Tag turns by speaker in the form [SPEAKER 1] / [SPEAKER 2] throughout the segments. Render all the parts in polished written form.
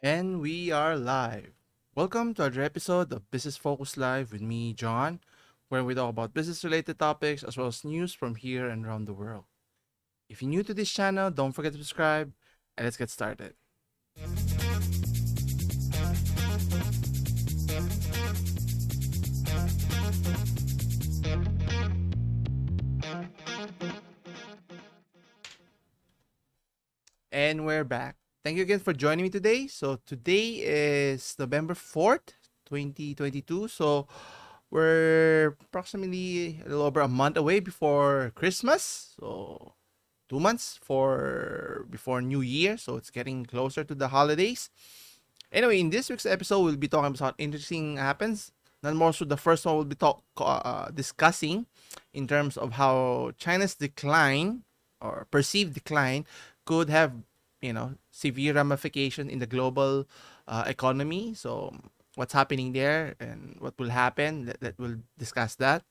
[SPEAKER 1] And we are live. Welcome to another episode of Business Focus Live with me, John, where we talk about business related topics as well as news from here and around the world. If you're new to this channel, don't forget to subscribe and let's get started. And we're back. Thank you again for joining me today. So, today is November 4th, 2022. So, we're approximately a little over a month away before Christmas. So, 2 months for before New Year, so it's getting closer to the holidays. Anyway, in this week's episode, we'll be talking about interesting happens. Not more so. The first one we'll be discussing in terms of how China's decline or perceived decline could have, severe ramification in the global economy. So, what's happening there and what will happen? That we'll discuss that.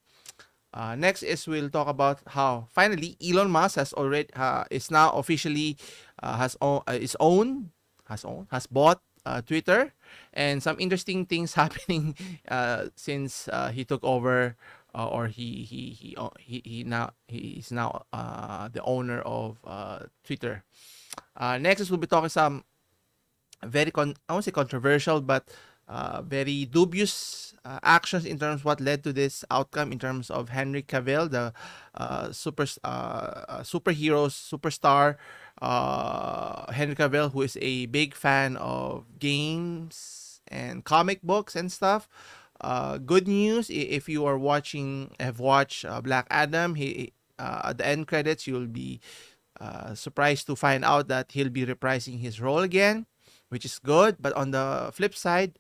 [SPEAKER 1] Next is we'll talk about how finally Elon Musk is now officially has bought Twitter, and some interesting things happening since he took over, or he's now the owner of Twitter. Next is we'll be talking some I won't say controversial, but very dubious actions in terms of what led to this outcome in terms of Henry Cavill, the superstar Henry Cavill, who is a big fan of games and comic books and stuff. Good news if you have watched Black Adam. He At the end credits, you'll be surprised to find out that he'll be reprising his role again, which is good. But on the flip side,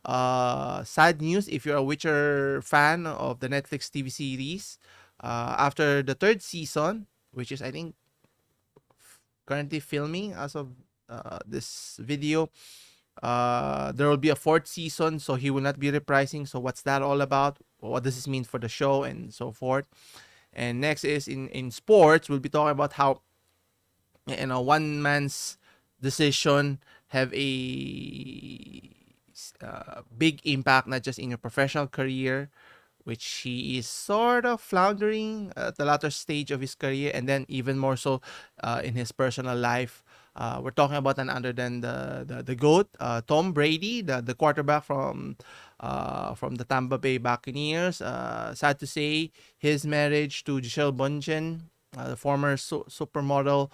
[SPEAKER 1] sad news if you're a Witcher fan of the Netflix TV series. After the third season, which is I think currently filming as of this video, there will be a fourth season, so he will not be reprising. So what's that all about? What does this mean for the show and so forth? And next is in sports, we'll be talking about how one man's decision have a big impact not just in your professional career, which he is sort of floundering at the latter stage of his career, and then even more so in his personal life. We're talking about none other than the GOAT, Tom Brady, the quarterback from the Tampa Bay Buccaneers. Sad to say, his marriage to Gisele Bunchen, the former supermodel,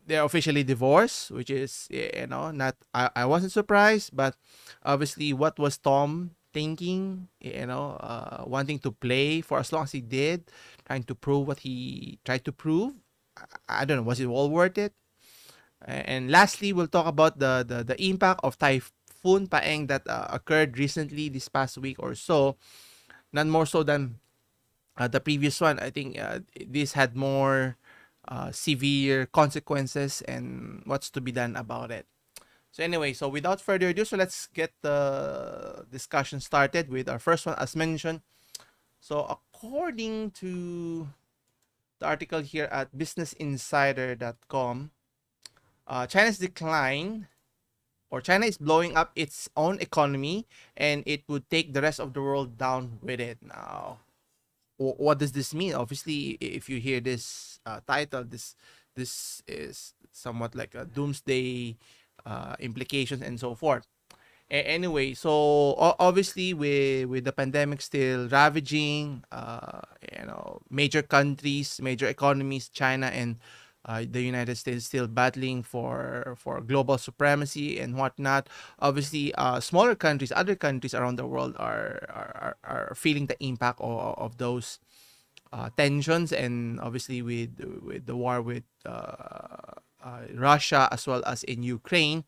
[SPEAKER 1] they're officially divorced, which is not. I wasn't surprised, but obviously, what was Tom thinking? Wanting to play for as long as he did, trying to prove what he tried to prove. I don't know. Was it all worth it? And lastly, we'll talk about the impact of Typhoon Paeng that occurred recently this past week or so. None more so than the previous one. I think this had more severe consequences and what's to be done about it. So anyway, so without further ado, so let's get the discussion started with our first one, as mentioned. So according to the article here at businessinsider.com, China's decline, or China is blowing up its own economy, and it would take the rest of the world down with it. Now, what does this mean? Obviously, if you hear this title, this is somewhat like a doomsday implications and so forth. Anyway, so obviously with the pandemic still ravaging, major countries, major economies, China and the United States still battling for global supremacy and whatnot. Obviously, smaller countries, other countries around the world are feeling the impact of those tensions, and obviously with the war with Russia as well as in Ukraine.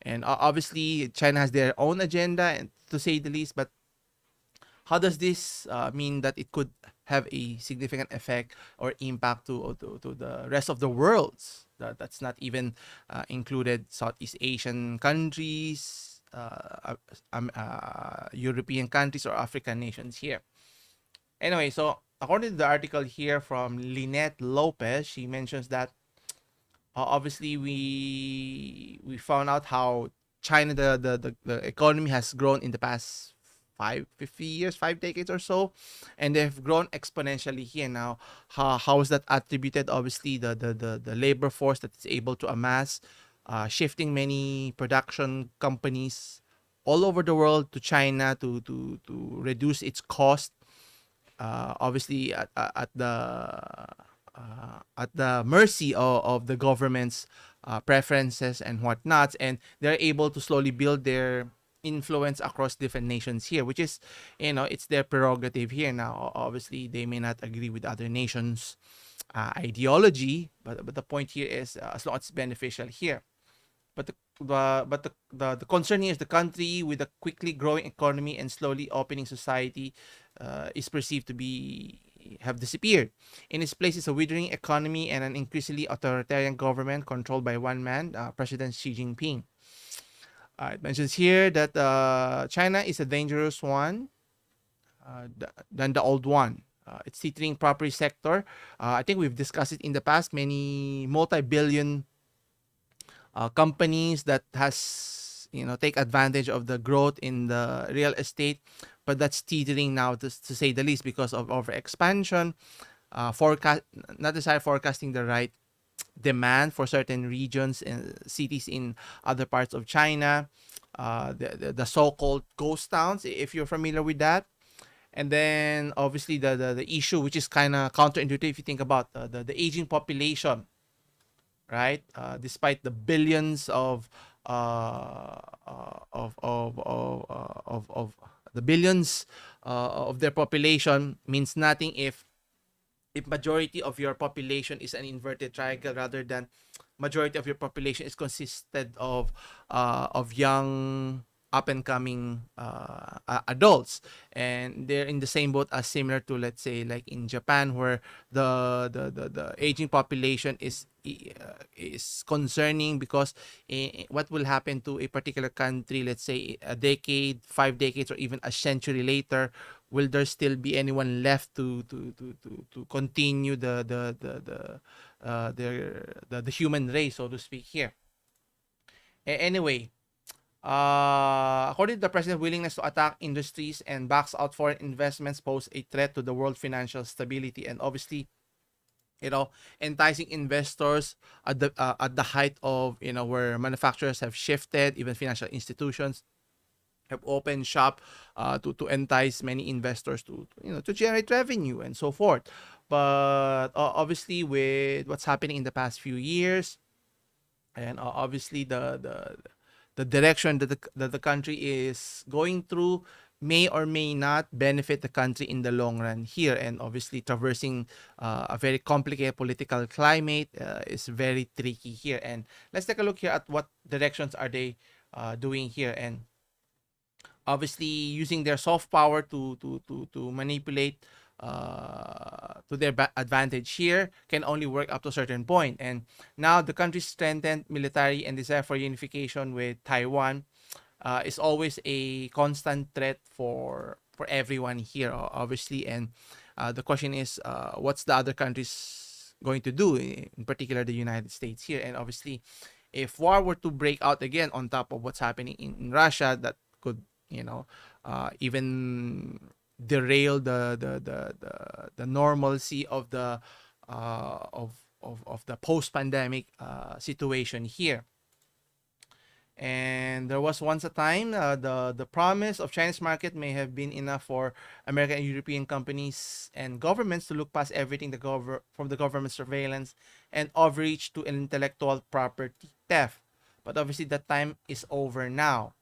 [SPEAKER 1] And obviously, China has their own agenda, and to say the least. But how does this mean that it could have a significant effect or impact to the rest of the world? That's not even included Southeast Asian countries, European countries, or African nations here. Anyway, so according to the article here from Lynette Lopez, she mentions that Obviously, we found out how China, the economy has grown in the past 50 years, 5 decades or so, and they've grown exponentially here now. How is that attributed? Obviously, the labor force that is able to amass, shifting many production companies all over the world to China to reduce its cost, obviously at the mercy of the government's preferences and whatnots, and they're able to slowly build their influence across different nations here, which is, it's their prerogative here now. Obviously, they may not agree with other nations' ideology, but the point here is, as long as it's beneficial here. But the concern here is the country with a quickly growing economy and slowly opening society is perceived to be have disappeared. In its place is a withering economy and an increasingly authoritarian government controlled by one man, President Xi Jinping. It mentions here that China is a dangerous one than the old one. Its teetering property sector. I think we've discussed it in the past. Many multi-billion companies that has take advantage of the growth in the real estate, but that's teetering now, to say the least, because of over expansion, forecast not necessarily forecasting the right demand for certain regions and cities in other parts of China, the so-called ghost towns, if you're familiar with that. And then obviously the issue, which is kind of counterintuitive if you think about the aging population, right? Despite the billions of the billions of their population, means nothing if majority of your population is an inverted triangle, rather than majority of your population is consisted of young up and coming adults, and they're in the same boat as similar to, let's say, like in Japan, where the aging population is concerning, because what will happen to a particular country, let's say a decade, 5 decades, or even a century later? Will there still be anyone left to continue the human race, so to speak here? Anyway, according to the president's willingness to attack industries and backs out foreign investments pose a threat to the world financial stability, and obviously, enticing investors at the height of, where manufacturers have shifted, even financial institutions have opened shop to entice many investors to generate revenue and so forth. But obviously, with what's happening in the past few years, and obviously the direction that the country is going through, may or may not benefit the country in the long run here. And obviously, traversing a very complicated political climate is very tricky here. And let's take a look here at what directions are they doing here. And obviously, using their soft power to manipulate to their advantage here can only work up to a certain point. And now the country's strengthened military and desire for unification with Taiwan is always a constant threat for everyone here, obviously. And the question is, what's the other countries going to do, in particular the United States here? And obviously, if war were to break out again on top of what's happening in Russia, that could, even derail the normalcy of the of the post-pandemic situation here. And there was once a time, the promise of Chinese market may have been enough for American and European companies and governments to look past everything from the government surveillance and overreach to intellectual property theft. But obviously, that time is over now.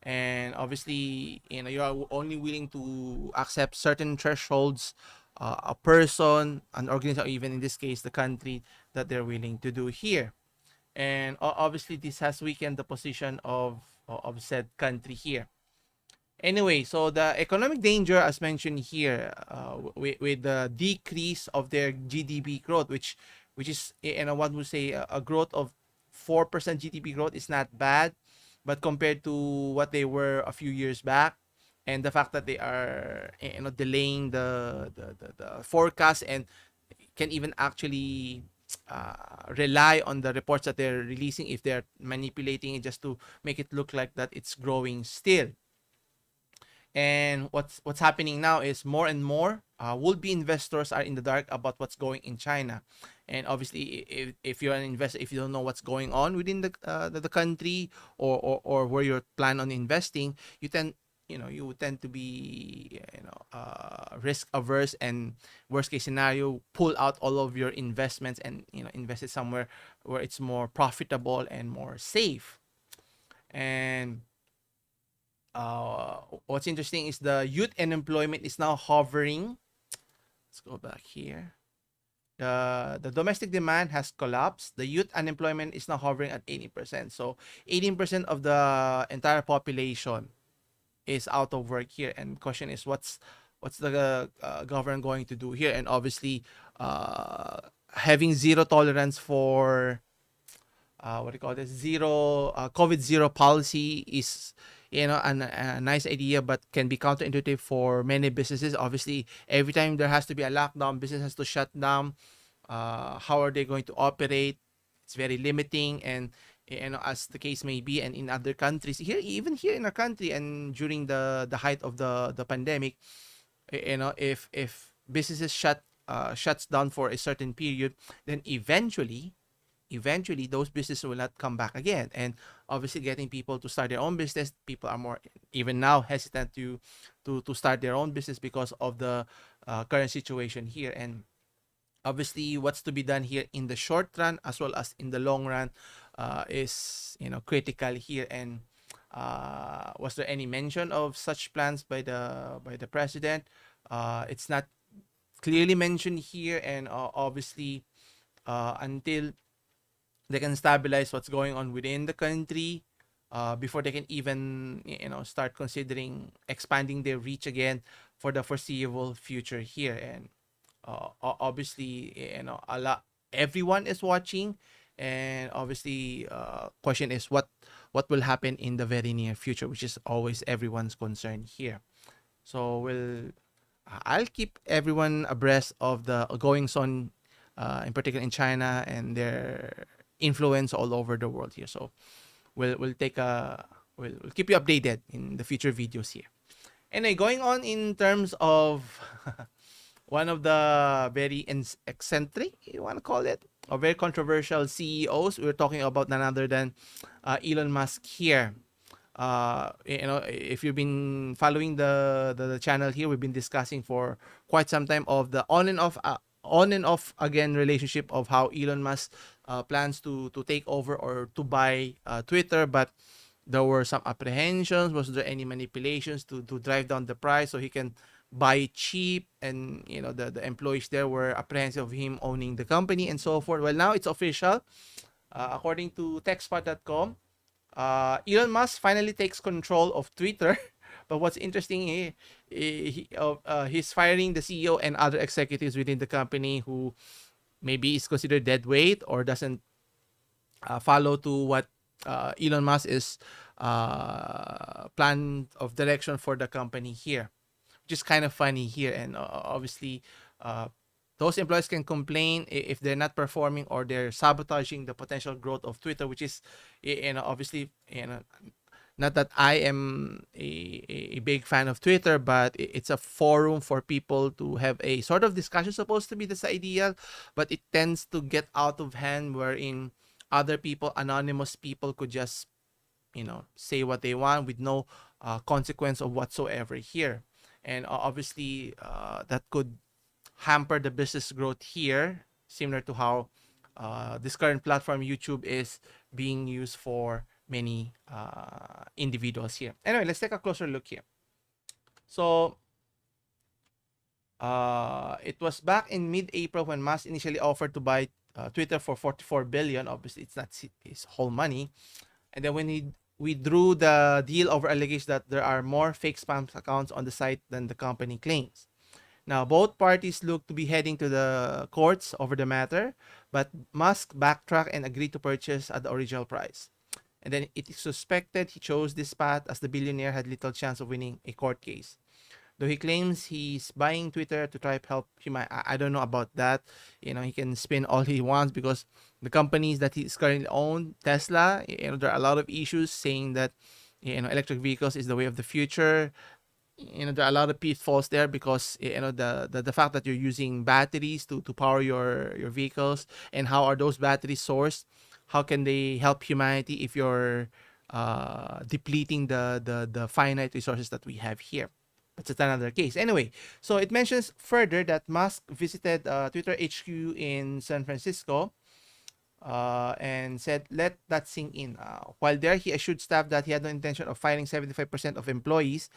[SPEAKER 1] And obviously, you're only willing to accept certain thresholds, a person, an organization, or even in this case, the country, that they're willing to do here. And obviously, this has weakened the position of said country here. Anyway, so the economic danger, as mentioned here, with the decrease of their GDP growth, which is, what would say, a growth of 4% GDP growth is not bad, but compared to what they were a few years back, and the fact that they are, delaying the forecast, and can even actually rely on the reports that they're releasing if they're manipulating it just to make it look like that it's growing still. And what's happening now is more and more would-be investors are in the dark about what's going in China. And obviously, if you're an investor, if you don't know what's going on within the country, or where you're plan on investing, you tend to be risk averse, and worst case scenario, pull out all of your investments and invest it somewhere where it's more profitable and more safe. And what's interesting is the youth unemployment is now hovering. Let's go back here. The domestic demand has collapsed. The youth unemployment is now hovering at 80%. So 18% of the entire population is out of work here. And question is, what's the government going to do here? And obviously, having zero tolerance for what do you call this, zero COVID zero policy is a nice idea, but can be counterintuitive for many businesses. Obviously, every time there has to be a lockdown, business has to shut down. How are they going to operate? It's very limiting. And as the case may be, and in other countries here, even here in our country, and during the height of the pandemic, if businesses shuts down for a certain period, then eventually those businesses will not come back again. And obviously, getting people to start their own business, people are more, even now, hesitant to start their own business because of the current situation here. And obviously, what's to be done here in the short run as well as in the long run is critical here. And was there any mention of such plans by the president? It's not clearly mentioned here. And obviously, until they can stabilize what's going on within the country, before they can even start considering expanding their reach again for the foreseeable future here. And obviously, everyone is watching. And obviously, question is, what will happen in the very near future, which is always everyone's concern here. So I'll keep everyone abreast of the goings on, in particular in China, and their influence all over the world here. So we'll keep you updated in the future videos here. Anyway, going on in terms of one of the very eccentric, you want to call it, or very controversial CEOs, we're talking about none other than Elon Musk here. If you've been following the channel here, we've been discussing for quite some time of the on and off again relationship of how Elon Musk plans to take over or to buy Twitter. But there were some apprehensions. Was there any manipulations to drive down the price so he can buy it cheap? And the employees there were apprehensive of him owning the company and so forth. Well, now it's official. According to techspot.com, Elon Musk finally takes control of Twitter. But what's interesting, he's firing the CEO and other executives within the company who maybe is considered dead weight or doesn't follow to what Elon Musk is plan of direction for the company here, which is kind of funny here. And obviously, those employees can complain if they're not performing or they're sabotaging the potential growth of Twitter, which is, obviously, not that I am a big fan of Twitter, but it's a forum for people to have a sort of discussion, supposed to be this ideal, but it tends to get out of hand, wherein other people, anonymous people, could just, say what they want with no consequence of whatsoever here. And obviously, that could hamper the business growth here, similar to how this current platform, YouTube, is being used for many individuals here. Anyway, let's take a closer look here. So it was back in mid-April when Musk initially offered to buy Twitter for $44 billion. Obviously, it's not his whole money. And then when he withdrew the deal over allegations that there are more fake spam accounts on the site than the company claims. Now, both parties look to be heading to the courts over the matter, but Musk backtracked and agreed to purchase at the original price. And then it is suspected he chose this path as the billionaire had little chance of winning a court case. Though he claims he's buying Twitter to try to help human, I don't know about that. He can spin all he wants because the companies that he's currently owned, Tesla, there are a lot of issues saying that electric vehicles is the way of the future. There are a lot of pitfalls there because the fact that you're using batteries to power your vehicles, and how are those batteries sourced, how can they help humanity if you're depleting the finite resources that we have here. But that's another case. Anyway, so it mentions further that Musk visited Twitter HQ in San Francisco, and said, let that sink in. While there, he assured staff that he had no intention of firing 75% of employees,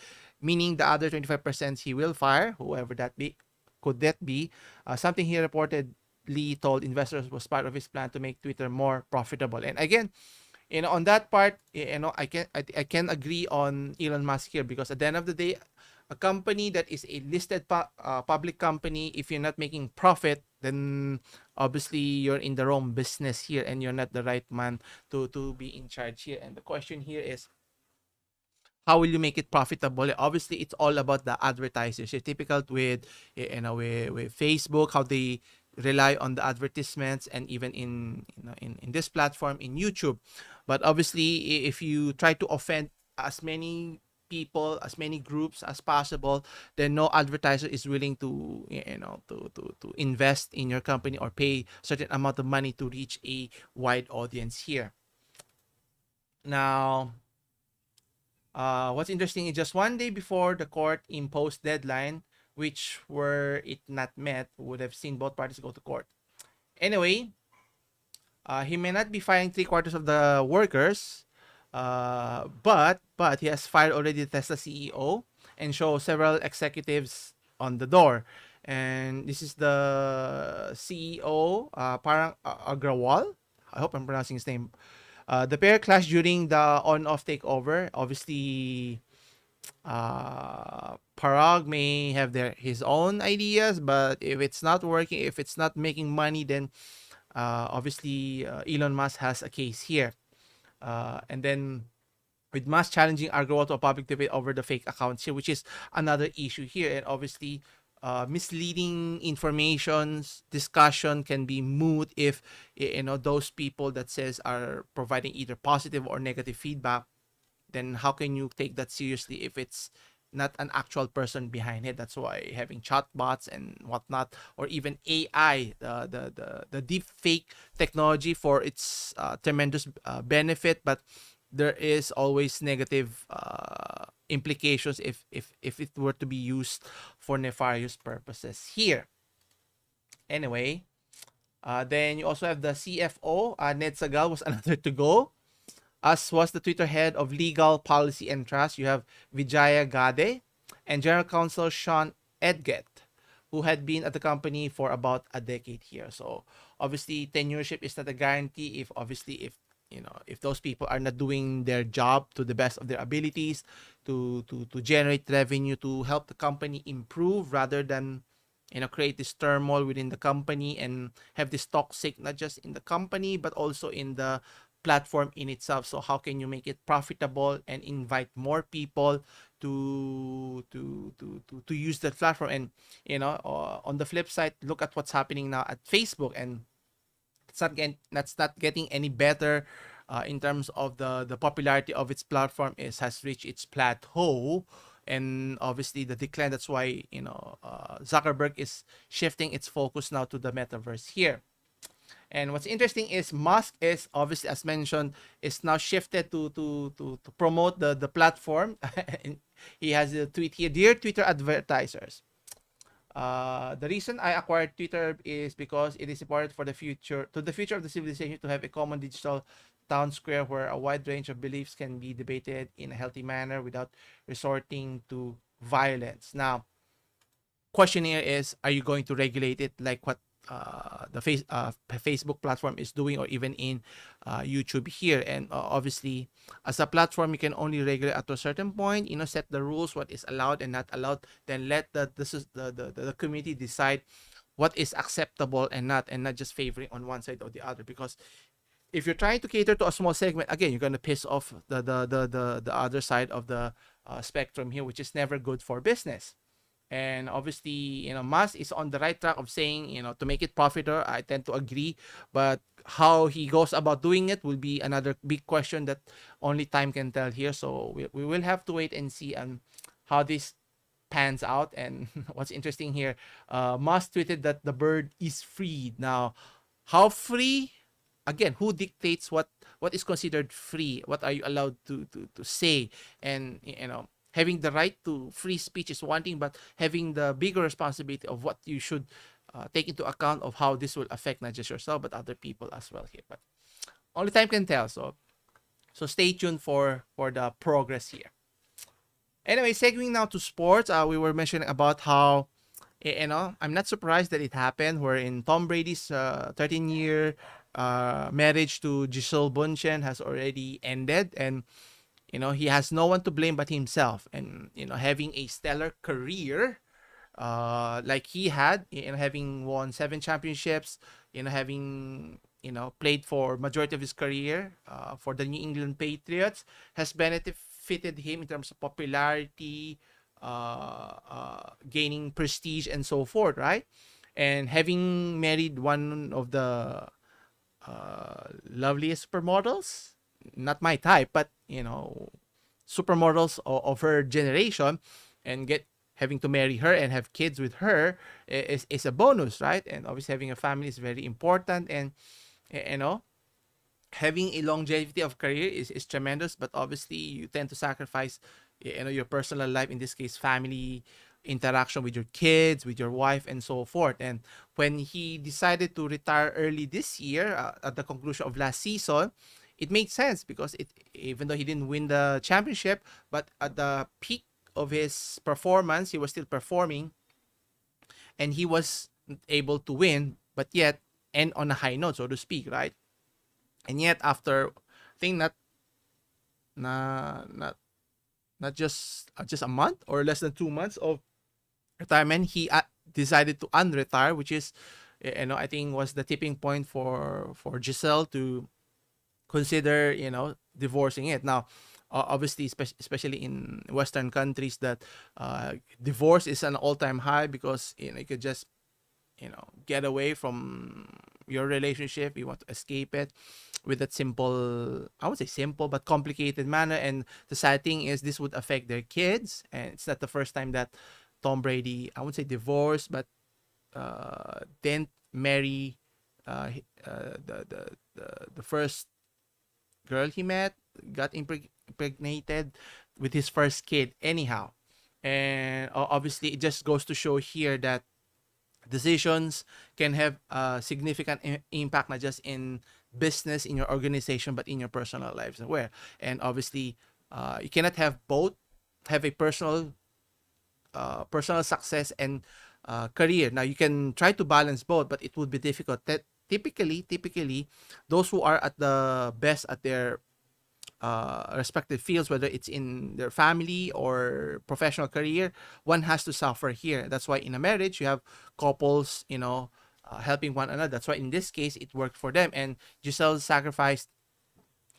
[SPEAKER 1] meaning the other 25% he will fire, whoever that be, could that be. Something he reportedly told investors was part of his plan to make Twitter more profitable. And again, on that part, I can agree on Elon Musk here, because at the end of the day, a company that is a listed public company, if you're not making profit, then obviously you're in the wrong business here, and you're not the right man to be in charge here. And the question here is, how will you make it profitable? Obviously, it's all about the advertisers. It's typical with with Facebook, how they rely on the advertisements, and even in this platform, in YouTube. But obviously, if you try to offend as many people, as many groups as possible, then no advertiser is willing to to invest in your company or pay certain amount of money to reach a wide audience here. Now, what's interesting is, just one day before the court imposed deadline, which were it not met, would have seen both parties go to court. Anyway, he may not be firing three-quarters of the workers, but he has fired already the Tesla CEO and show several executives on the door. And this is the CEO, Parang Agrawal. I hope I'm pronouncing his name. The pair clashed during the on-off takeover. Obviously, Parag may have his own ideas, but if it's not working, if it's not making money, then obviously Elon Musk has a case here. And then with Musk challenging Agrawal to a public debate over the fake accounts here, which is another issue here. And obviously, misleading informations discussion can be moot if those people that says are providing either positive or negative feedback. Then how can you take that seriously if it's not an actual person behind it? That's why having chatbots and whatnot, or even AI, the deep fake technology, for its tremendous benefit, but there is always negative implications if it were to be used for nefarious purposes here. Anyway, then you also have the CFO, Ned Sagal was another to go, as was the Twitter head of legal policy and trust. You have Vijaya Gade and General Counsel Sean Edgett, who had been at the company for about a decade here. So obviously, tenureship is not a guarantee if those people are not doing their job to the best of their abilities to generate revenue, to help the company improve, rather than create this turmoil within the company and have this toxic, not just in the company but also in the platform in itself. So how can you make it profitable and invite more people to use that platform? And on the flip side, look at what's happening now at Facebook, and that's not getting any better in terms of the popularity of its platform has reached its plateau, and obviously the decline. That's why Zuckerberg is shifting its focus now to the metaverse here. And what's interesting is Musk is obviously, as mentioned, is now shifted to promote the platform. He has a tweet here: "Dear Twitter advertisers, the reason I acquired Twitter is because it is important for the future of the civilization to have a common digital town square where a wide range of beliefs can be debated in a healthy manner without resorting to violence." Now, question here is, are you going to regulate it like what the Facebook platform is doing, or even in YouTube here? And obviously, as a platform, you can only regulate at a certain point. Set the rules, what is allowed and not allowed. Then let the community decide what is acceptable and not just favoring on one side or the other. Because if you're trying to cater to a small segment, again, you're going to piss off the other side of the spectrum here, which is never good for business. And obviously, Musk is on the right track of saying, to make it profitable. I tend to agree, but how he goes about doing it will be another big question that only time can tell here. So we will have to wait and see how this pans out. And what's interesting here, Musk tweeted that the bird is free. Now, how free? Again, who dictates what is considered free? What are you allowed to say? And having the right to free speech is one thing, but having the bigger responsibility of what you should take into account of how this will affect not just yourself but other people as well here. But only time can tell. So stay tuned for the progress here. Anyway, segueing now to sports, we were mentioning about how I'm not surprised that it happened. Wherein Tom Brady's 13-year marriage to Gisele Bunchen has already ended, and he has no one to blame but himself. And having a stellar career, like he had, having won 7 championships, having played for majority of his career for the New England Patriots, has benefited him in terms of popularity, gaining prestige and so forth, right? And having married one of the loveliest supermodels, not my type, but supermodels of her generation, and having to marry her and have kids with her is a bonus, right? And obviously having a family is very important, and you know having a longevity of career is tremendous, but obviously you tend to sacrifice your personal life, in this case family interaction with your kids, with your wife, and so forth. And when he decided to retire early this year, at the conclusion of last season, it made sense because even though he didn't win the championship, but at the peak of his performance he was still performing, and he was able to win, but yet end on a high note, so to speak, right? And yet after, I think, na, not not just a month or less than 2 months of retirement, he decided to unretire, which is, I think, was the tipping point for Giselle to consider, divorcing it. Now, obviously, especially in Western countries, that divorce is an all-time high, because you could just get away from your relationship. You want to escape it with that simple, I would say simple but complicated manner. And the sad thing is, this would affect their kids, and it's not the first time that Tom Brady, I would say, divorced, but didn't marry the first girl he met, got impregnated with his first kid anyhow. And obviously it just goes to show here that decisions can have a significant impact, not just in business, in your organization, but in your personal lives as well. And obviously you cannot have both, have a personal success and career. Now you can try to balance both, but it would be difficult. That typically those who are at the best at their respective fields, whether it's in their family or professional career, one has to suffer here. That's why in a marriage you have couples, helping one another. That's why in this case it worked for them. And Giselle sacrificed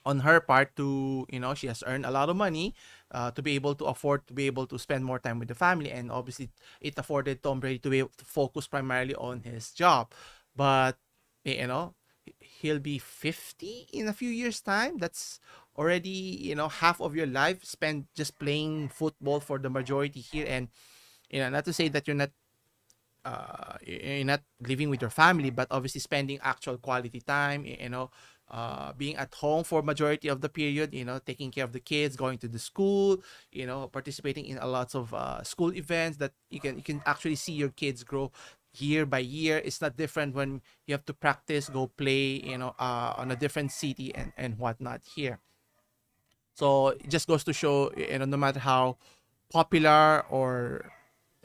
[SPEAKER 1] on her part to, she has earned a lot of money to be able to afford to be able to spend more time with the family. And obviously it afforded Tom Brady to be able to focus primarily on his job. But he'll be 50 in a few years time. That's already half of your life spent just playing football for the majority here. And not to say that you're not living with your family, but obviously spending actual quality time, being at home for majority of the period, taking care of the kids, going to the school, participating in a lots of school events that you can actually see your kids grow year by year. It's not different when you have to practice, go play, on a different city and whatnot here. So it just goes to show, no matter how popular or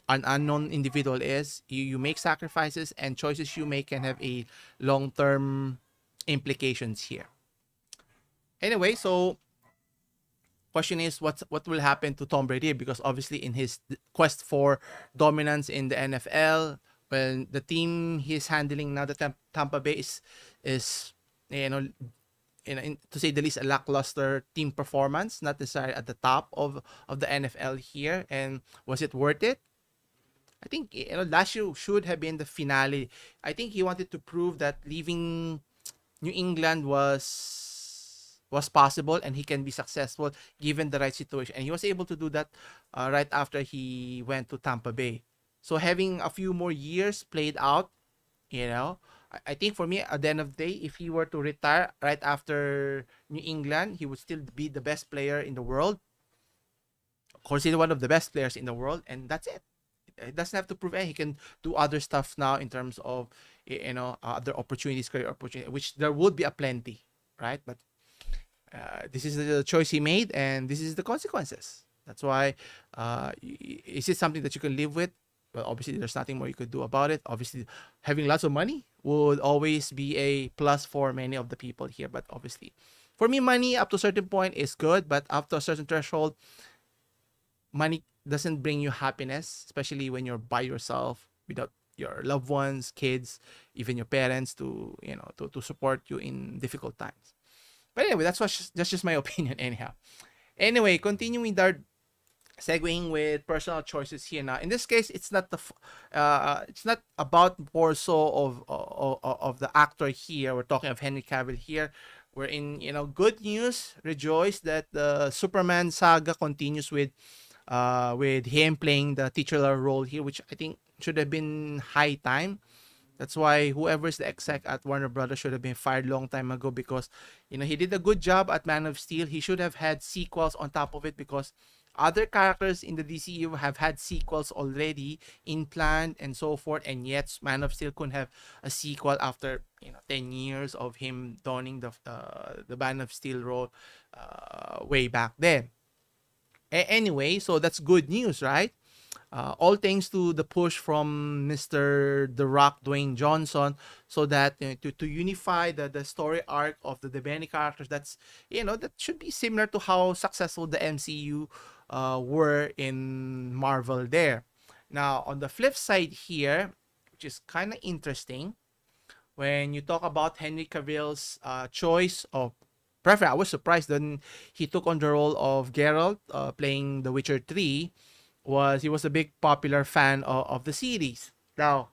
[SPEAKER 1] an unknown individual is, you make sacrifices, and choices you make can have a long-term implications here. Anyway, so question is, what will happen to Tom Brady? Because obviously in his quest for dominance in the NFL, when the team he's handling now, the Tampa Bay is you know to say the least, a lackluster team performance, not necessarily at the top of the NFL here. And was it worth it? I think last year should have been the finale. I think he wanted to prove that leaving New England was possible and he can be successful given the right situation. And he was able to do that right after he went to Tampa Bay. So having a few more years played out, you know, I think for me at the end of the day, if he were to retire right after New England, he would still be the best player in the world, considered one of the best players in the world, and that's it. He doesn't have to prove anything. He can do other stuff now in terms of other opportunities, career opportunities, which there would be a plenty, right? But this is the choice he made, and this is the consequences. That's why. Is it something that you can live with? Well, obviously, there's nothing more you could do about it. Obviously, having lots of money would always be a plus for many of the people here. But obviously, for me, money up to a certain point is good, but after a certain threshold, money doesn't bring you happiness, especially when you're by yourself without your loved ones, kids, even your parents to support you in difficult times. But anyway, that's just my opinion anyhow. Anyway, continuing with our segueing with personal choices here now. In this case, it's not about more so of the actor here. We're talking of Henry Cavill here. We're in good news. Rejoice that the Superman saga continues with him playing the titular role here, which I think should have been high time. That's why whoever's the exec at Warner Brothers should have been fired long time ago, because he did a good job at Man of Steel. He should have had sequels on top of it, because other characters in the DCU have had sequels already in plan and so forth, and yet Man of Steel couldn't have a sequel after 10 years of him donning the Man of Steel role way back then. Anyway, so that's good news, right? All thanks to the push from Mr. The Rock, Dwayne Johnson, so that to unify the story arc of the many characters. That should be similar to how successful the MCU were in Marvel there. Now, on the flip side here, which is kind of interesting, when you talk about Henry Cavill's choice of preference, I was surprised when he took on the role of Geralt, playing The Witcher 3. He was a big popular fan of the series. Now,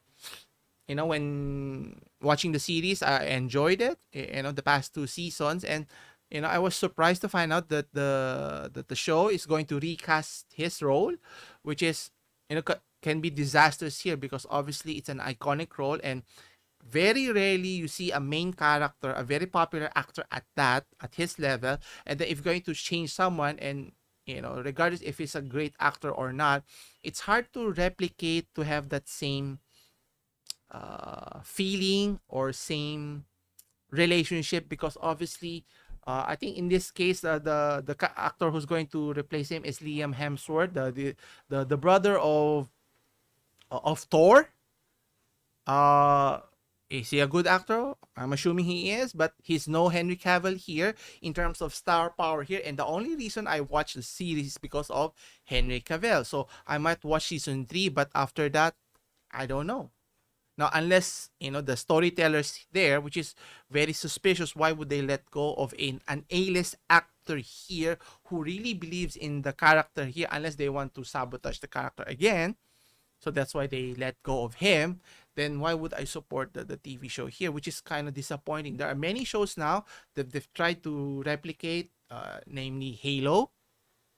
[SPEAKER 1] when watching the series, I enjoyed it. The past two seasons, and I was surprised to find out that the show is going to recast his role, which is can be disastrous here, because obviously it's an iconic role, and very rarely you see a main character, a very popular actor at his level, and then if you're going to change someone, and regardless if he's a great actor or not, it's hard to replicate, to have that same feeling or same relationship, because obviously I think in this case the actor who's going to replace him is Liam Hemsworth, the brother of Thor. Is he a good actor? I'm assuming he is, but he's no Henry Cavill here in terms of star power here. And the only reason I watched the series is because of Henry Cavill. So I might watch season 3, but after that, I don't know. Now, unless the storytellers there, which is very suspicious, why would they let go of an A-list actor here who really believes in the character here, unless they want to sabotage the character again? So that's why they let go of him. Then why would I support the TV show here, which is kind of disappointing. There are many shows now that they've tried to replicate, namely Halo,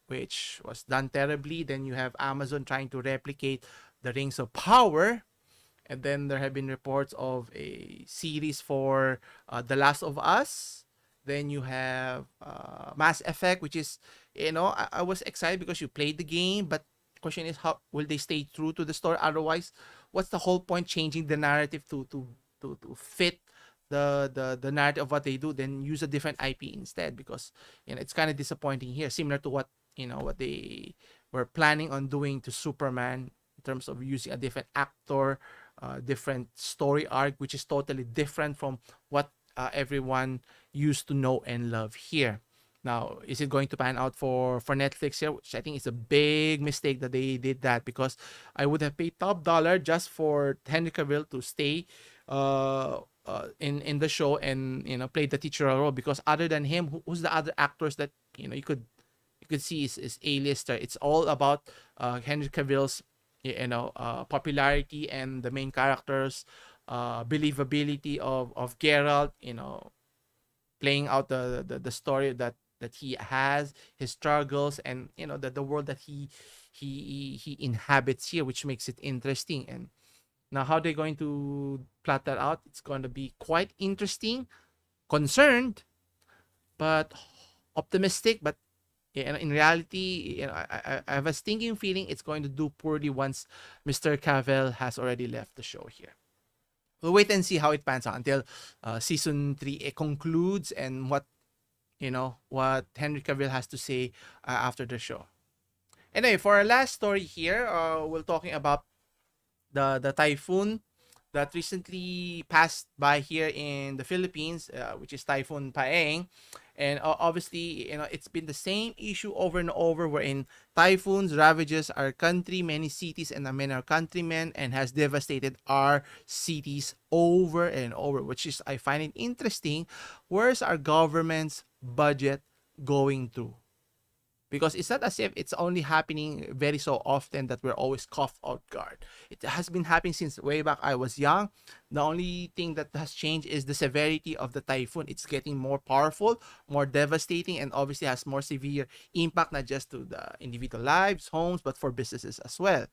[SPEAKER 1] which was done terribly. Then you have Amazon trying to replicate the Rings of Power. And then there have been reports of a series for The Last of Us. Then you have Mass Effect, which is, I was excited because you played the game, but question is, how will they stay true to the story? Otherwise, what's the whole point changing the narrative to fit the narrative of what they do? Then use a different IP instead, because it's kind of disappointing here, similar to what what they were planning on doing to Superman in terms of using a different actor, different story arc, which is totally different from what everyone used to know and love here. Now, is it going to pan out for Netflix here? Which I think is a big mistake that they did that, because I would have paid top dollar just for Henry Cavill to stay in the show and play the titular role, because other than him, who's the other actors that you could see is A-lister? It's all about Henry Cavill's popularity and the main characters believability of Geralt, playing out the story that he has, his struggles, and the world that he inhabits here, which makes it interesting. And now how they're going to plot that out, it's going to be quite interesting. Concerned, but optimistic. But in reality, I have a stinking feeling it's going to do poorly once Mr. Cavill has already left the show here. We'll wait and see how it pans out until season 3 concludes, and what Henry Cavill has to say after the show. Anyway, for our last story here, we're talking about the typhoon that recently passed by here in the Philippines, which is Typhoon Paeng. And obviously, it's been the same issue over and over, wherein typhoons ravages our country, many cities, and many our countrymen, and has devastated our cities over and over, which is, I find it interesting. Where's our government's budget going to? Because it's not as if it's only happening very so often that we're always caught off guard. It has been happening since way back I was young. The only thing that has changed is the severity of the typhoon. It's getting more powerful, more devastating, and obviously has more severe impact, not just to the individual lives, homes, but for businesses as well.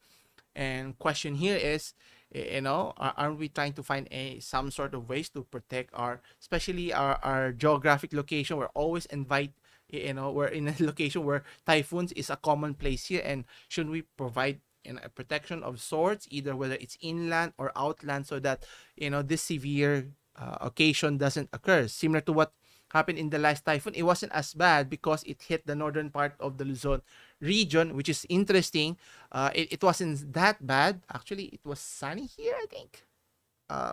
[SPEAKER 1] And question here is, aren't we trying to find some sort of ways to protect especially our geographic location? We're always we're in a location where typhoons is a commonplace here, and should we provide a protection of sorts, either whether it's inland or outland, so that this severe occasion doesn't occur, similar to what happened in the last typhoon. It wasn't as bad because it hit the northern part of the Luzon region, which is interesting. It wasn't that bad. Actually, it was sunny here, I think,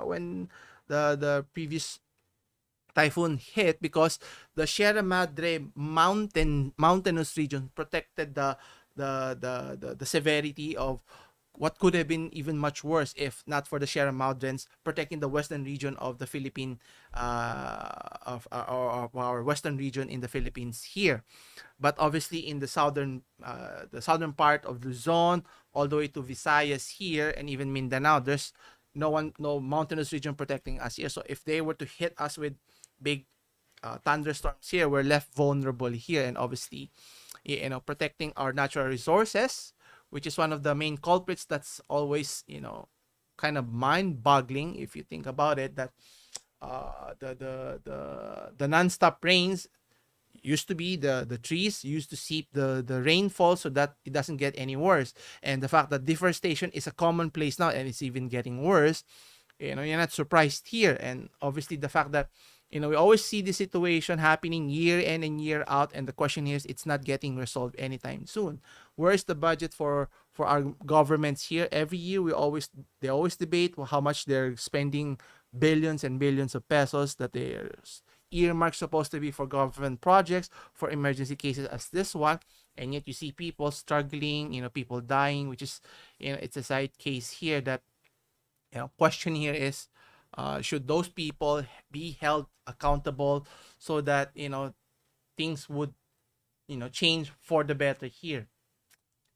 [SPEAKER 1] when the previous typhoon hit, because the Sierra Madre mountainous region protected the severity of what could have been even much worse if not for the Sierra Madres protecting the western region of the Philippine of our western region in the Philippines here. But obviously in the southern part of Luzon all the way to Visayas here, and even Mindanao, there's no mountainous region protecting us here. So if they were to hit us with big thunderstorms here, we're left vulnerable here. And obviously, protecting our natural resources, which is one of the main culprits, that's always kind of mind-boggling if you think about it, that the non-stop rains used to be the trees used to seep the rainfall so that it doesn't get any worse. And the fact that deforestation is a commonplace now and it's even getting worse, you're not surprised here. And obviously the fact that we always see this situation happening year in and year out, and the question here is, it's not getting resolved anytime soon. Where is the budget for our governments here? Every year they always debate how much they're spending, billions and billions of pesos that they're earmarked supposed to be for government projects, for emergency cases as this one, and yet you see people struggling, people dying, which is it's a side case here. That question here is, should those people be held accountable so that things would change for the better here?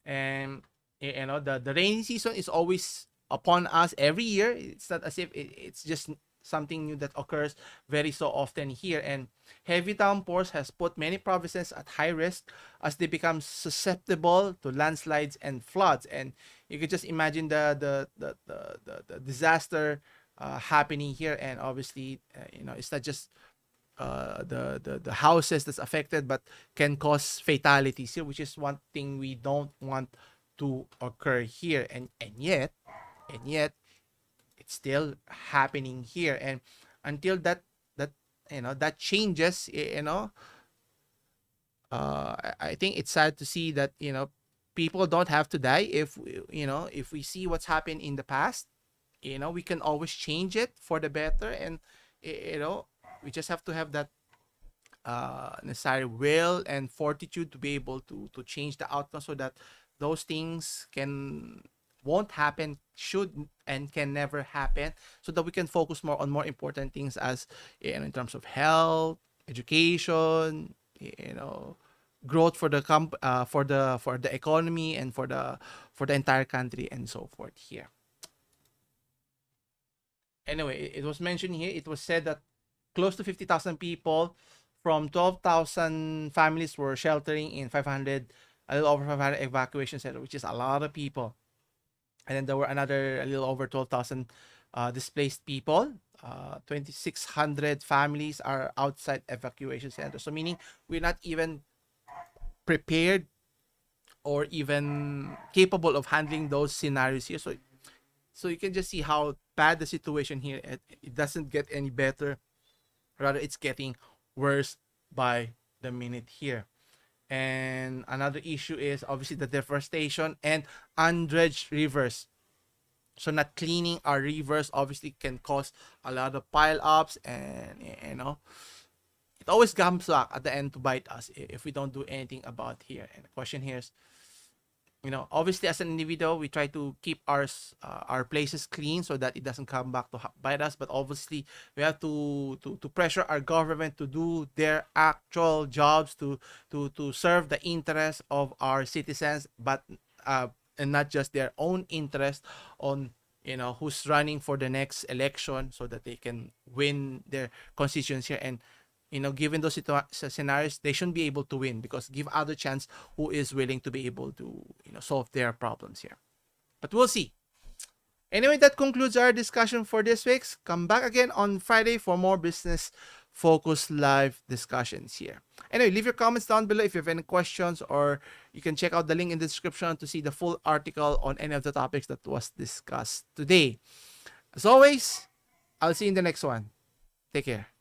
[SPEAKER 1] And the rainy season is always upon us every year. It's not as if it's just something new that occurs very so often here. And heavy downpours has put many provinces at high risk as they become susceptible to landslides and floods. And you could just imagine the disaster happening here. And obviously it's not just the houses that's affected, but can cause fatalities here, which is one thing we don't want to occur here. And yet it's still happening here. And until that changes, I think it's sad to see that people don't have to die. If we see what's happened in the past, we can always change it for the better. And we just have to have that necessary will and fortitude to be able to change the outcome, so that those things won't happen, should and can never happen, so that we can focus more on more important things, as in terms of health, education, growth for the for the economy and for the entire country and so forth here. Anyway, it was mentioned here. It was said that close to 50,000 people from 12,000 families were sheltering in 500, a little over 500 evacuation center, which is a lot of people. And then there were another a little over 12,000 displaced people. 2,600 families are outside evacuation centers. So meaning we're not even prepared or even capable of handling those scenarios here. So you can just see how bad the situation here. It doesn't get any better. Rather, it's getting worse by the minute here. And another issue is obviously the deforestation and undredged rivers. So not cleaning our rivers obviously can cause a lot of pile ups, and it always comes back at the end to bite us if we don't do anything about here. And the question here is, obviously as an individual, we try to keep our places clean so that it doesn't come back to bite us. But obviously, we have to pressure our government to do their actual jobs to serve the interests of our citizens, but and not just their own interest on who's running for the next election so that they can win their constituents here. And given those scenarios, they shouldn't be able to win, because give other chance who is willing to be able to solve their problems here. But we'll see. Anyway, that concludes our discussion for this week. Come back again on Friday for more business focused live discussions here. Anyway, leave your comments down below if you have any questions, or you can check out the link in the description to see the full article on any of the topics that was discussed today. As always, I'll see you in the next one. Take care.